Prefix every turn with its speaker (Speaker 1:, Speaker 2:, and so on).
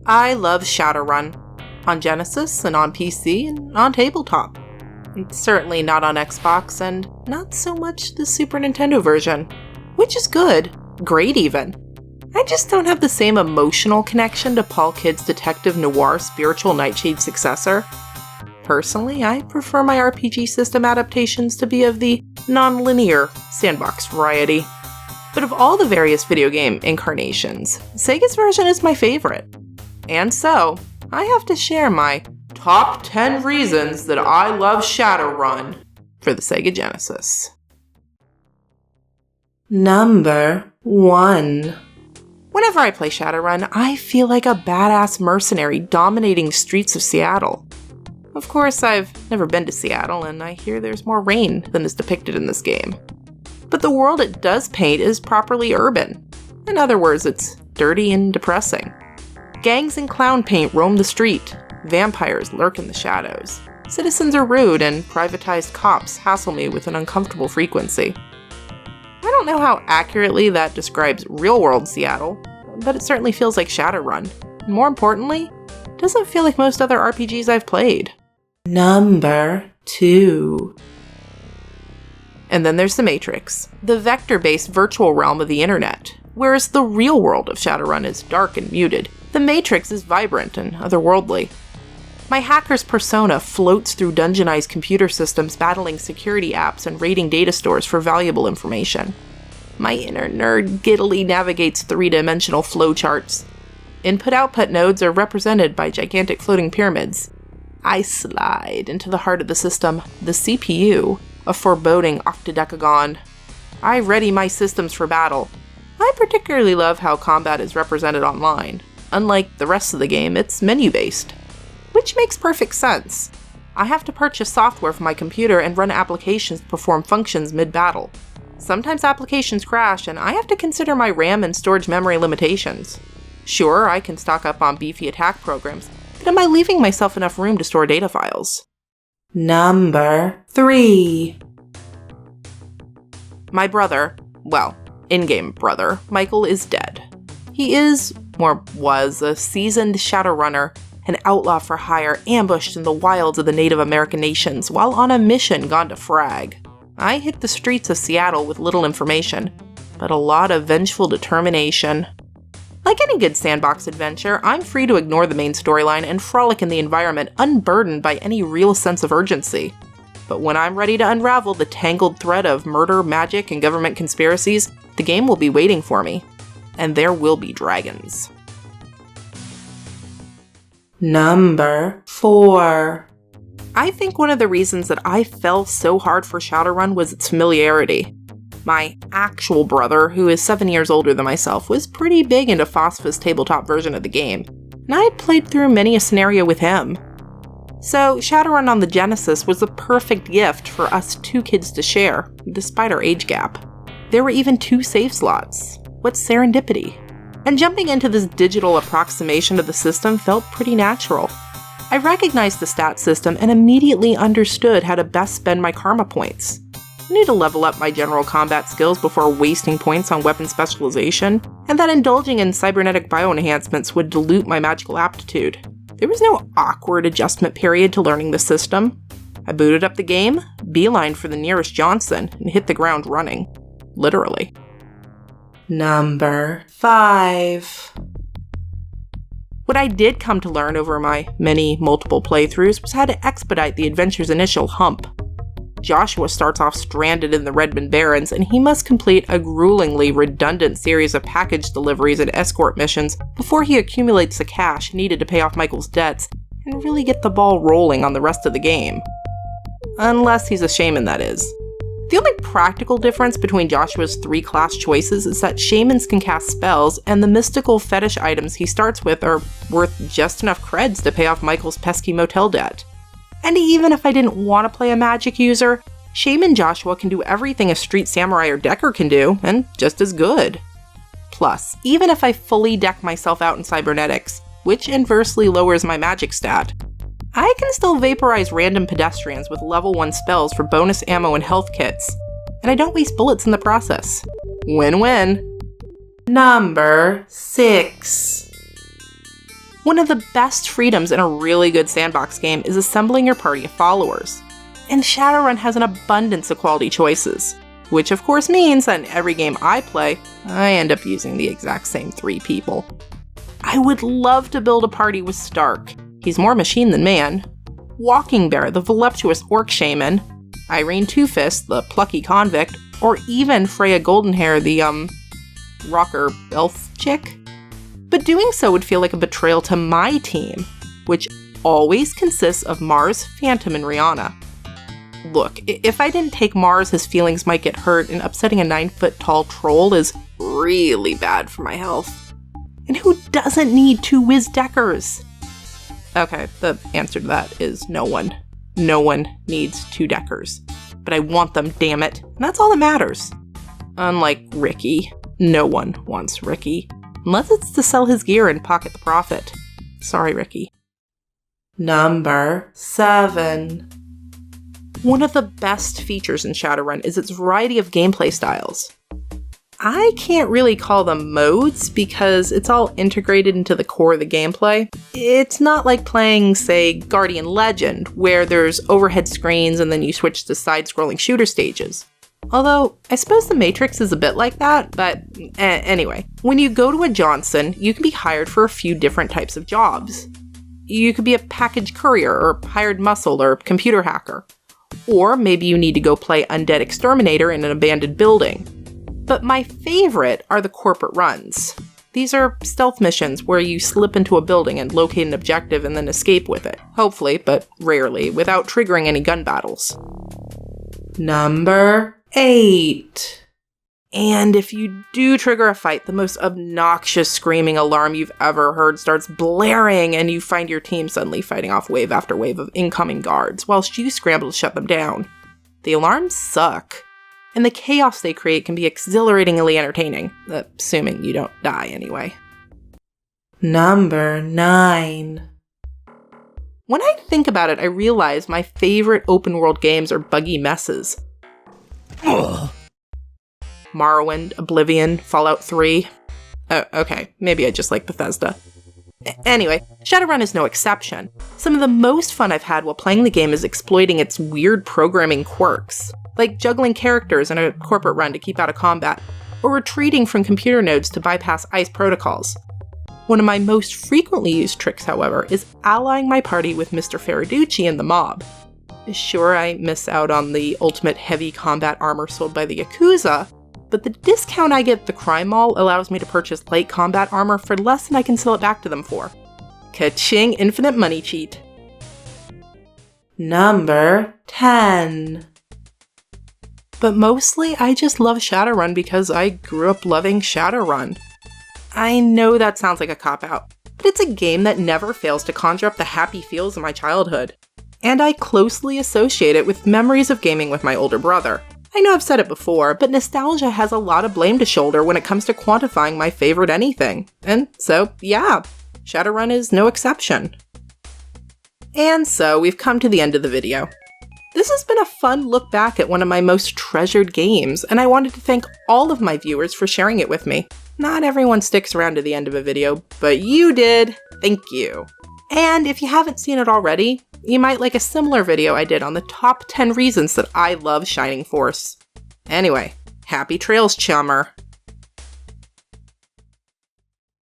Speaker 1: I love Shadowrun, on Genesis and on PC and on tabletop. It's certainly not on Xbox and not so much the Super Nintendo version, which is good, great even. I just don't have the same emotional connection to Paul Kidd's detective noir spiritual Nightshade successor. Personally, I prefer my RPG system adaptations to be of the non-linear sandbox variety. But of all the various video game incarnations, Sega's version is my favorite. And so, I have to share my top 10 reasons that I love Shadowrun for the Sega Genesis. Number 1. Whenever I play Shadowrun, I feel like a badass mercenary dominating the streets of Seattle. Of course, I've never been to Seattle, and I hear there's more rain than is depicted in this game. But the world it does paint is properly urban. In other words, it's dirty and depressing. Gangs in clown paint roam the street. Vampires lurk in the shadows. Citizens are rude, and privatized cops hassle me with an uncomfortable frequency. I don't know how accurately that describes real-world Seattle, but it certainly feels like Shadowrun. And more importantly, it doesn't feel like most other RPGs I've played. Number 2. And then there's the Matrix, the vector-based virtual realm of the internet. Whereas the real world of Shadowrun is dark and muted, the Matrix is vibrant and otherworldly. My hacker's persona floats through dungeonized computer systems battling security apps and raiding data stores for valuable information. My inner nerd giddily navigates three-dimensional flowcharts. Input-output nodes are represented by gigantic floating pyramids. I slide into the heart of the system, the CPU, a foreboding octadecagon. I ready my systems for battle. I particularly love how combat is represented online. Unlike the rest of the game, it's menu-based. Which makes perfect sense. I have to purchase software for my computer and run applications to perform functions mid-battle. Sometimes applications crash, and I have to consider my RAM and storage memory limitations. Sure, I can stock up on beefy attack programs, but am I leaving myself enough room to store data files? Number 3. My brother, well, in-game brother, Michael is dead. He is, or was, a seasoned Shadowrunner, an outlaw for hire ambushed in the wilds of the Native American nations while on a mission gone to frag. I hit the streets of Seattle with little information, but a lot of vengeful determination. Like any good sandbox adventure, I'm free to ignore the main storyline and frolic in the environment unburdened by any real sense of urgency. But when I'm ready to unravel the tangled thread of murder, magic, and government conspiracies, the game will be waiting for me. And there will be dragons. Number 4. I think one of the reasons that I fell so hard for Shadowrun was its familiarity. My actual brother, who is 7 years older than myself, was pretty big into FOSFA's tabletop version of the game, and I had played through many a scenario with him. So Shadowrun on the Genesis was the perfect gift for us two kids to share, despite our age gap. There were even 2 save slots. What's serendipity? And jumping into this digital approximation of the system felt pretty natural. I recognized the stat system and immediately understood how to best spend my karma points. I knew to level up my general combat skills before wasting points on weapon specialization, and that indulging in cybernetic bioenhancements would dilute my magical aptitude. There was no awkward adjustment period to learning the system. I booted up the game, beelined for the nearest Johnson, and hit the ground running. Literally. Number 5. What I did come to learn over my many multiple playthroughs was how to expedite the adventure's initial hump. Joshua starts off stranded in the Redmond Barrens, and he must complete a gruelingly redundant series of package deliveries and escort missions before he accumulates the cash needed to pay off Michael's debts and really get the ball rolling on the rest of the game. Unless he's a shaman, that is. The only practical difference between Joshua's 3 class choices is that shamans can cast spells, and the mystical fetish items he starts with are worth just enough creds to pay off Michael's pesky motel debt. And even if I didn't want to play a magic user, Shaman Joshua can do everything a street samurai or decker can do, and just as good. Plus, even if I fully deck myself out in cybernetics, which inversely lowers my magic stat, I can still vaporize random pedestrians with level 1 spells for bonus ammo and health kits, and I don't waste bullets in the process. Win-win. Number 6. One of the best freedoms in a really good sandbox game is assembling your party of followers. And Shadowrun has an abundance of quality choices, which of course means that in every game I play, I end up using the exact same 3 people. I would love to build a party with Stark. He's more machine than man. Walking Bear, the voluptuous orc shaman. Irene Two-Fist, the plucky convict. Or even Freya Goldenhair, the, rocker elf chick. But doing so would feel like a betrayal to my team, which always consists of Mars, Phantom, and Rihanna. Look, if I didn't take Mars, his feelings might get hurt, and upsetting a 9-foot-tall troll is really bad for my health. And who doesn't need 2 Wiz-Deckers? Okay, the answer to that is no one. No one needs 2 Deckers. But I want them, damn it. And that's all that matters. Unlike Ricky. No one wants Ricky. Unless it's to sell his gear and pocket the profit. Sorry, Ricky. Number 7. One of the best features in Shadowrun is its variety of gameplay styles. I can't really call them modes because it's all integrated into the core of the gameplay. It's not like playing, say, Guardian Legend, where there's overhead screens and then you switch to side-scrolling shooter stages. Although, I suppose the Matrix is a bit like that, but anyway. When you go to a Johnson, you can be hired for a few different types of jobs. You could be a package courier, or hired muscle, or computer hacker. Or maybe you need to go play Undead Exterminator in an abandoned building. But my favorite are the corporate runs. These are stealth missions where you slip into a building and locate an objective and then escape with it. Hopefully, but rarely, without triggering any gun battles. Number 8. And if you do trigger a fight, the most obnoxious screaming alarm you've ever heard starts blaring and you find your team suddenly fighting off wave after wave of incoming guards, whilst you scramble to shut them down. The alarms suck. And the chaos they create can be exhilaratingly entertaining, assuming you don't die anyway. Number 9. When I think about it, I realize my favorite open-world games are buggy messes. Ugh. Morrowind, Oblivion, Fallout 3. Okay, maybe I just like Bethesda. Anyway, Shadowrun is no exception. Some of the most fun I've had while playing the game is exploiting its weird programming quirks, like juggling characters in a corporate run to keep out of combat, or retreating from computer nodes to bypass ICE protocols. One of my most frequently used tricks, however, is allying my party with Mr. Faraducci and the mob. Sure, I miss out on the ultimate heavy combat armor sold by the Yakuza, but the discount I get at the crime mall allows me to purchase light combat armor for less than I can sell it back to them for. Ka-ching, infinite money cheat. Number 10. But mostly, I just love Shadowrun because I grew up loving Shadowrun. I know that sounds like a cop-out, but it's a game that never fails to conjure up the happy feels of my childhood. And I closely associate it with memories of gaming with my older brother. I know I've said it before, but nostalgia has a lot of blame to shoulder when it comes to quantifying my favorite anything. And so, yeah, Shadowrun is no exception. And so, we've come to the end of the video. This has been a fun look back at one of my most treasured games, and I wanted to thank all of my viewers for sharing it with me. Not everyone sticks around to the end of a video, but you did! Thank you! And if you haven't seen it already, you might like a similar video I did on the top 10 reasons that I love Shining Force. Anyway, happy trails, chummer!